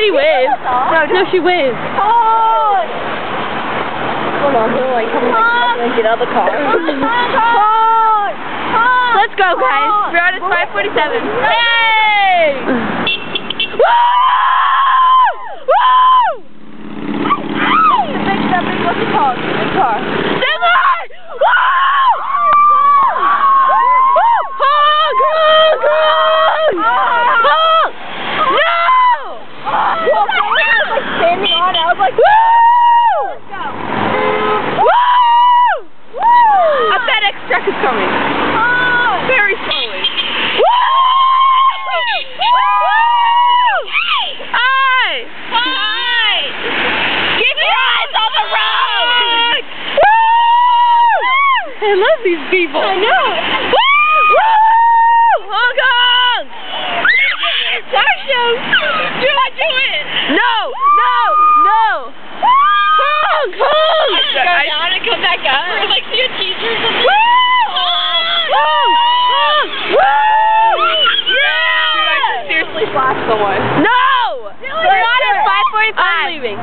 she waves. No, she waves. Hold on, he'll like come and get out of the car. Let's go, guys. Briana's 5:47. Yay! Woo! Woo! What's it called? Big car. Delanie! Woo! Honk! Honk! Honk! Honk! No! Well, I was like standing on it. I was like, woo! Let's go. Woo! Woo! A FedEx truck is coming. Very slowly. Woo! Woo! Hi! Hi! Keep your eyes on the road! Woo! I love these people. I know. Woo! Woo! Honk Honk! Darshan! Do it! No! No! No! Honk Honk! Go down and come back up. Or like see a teacher or something. Woo! Honk! Honk! Woo! Yeah! Seriously flash someone. No! We're not at 5:45. I'm leaving.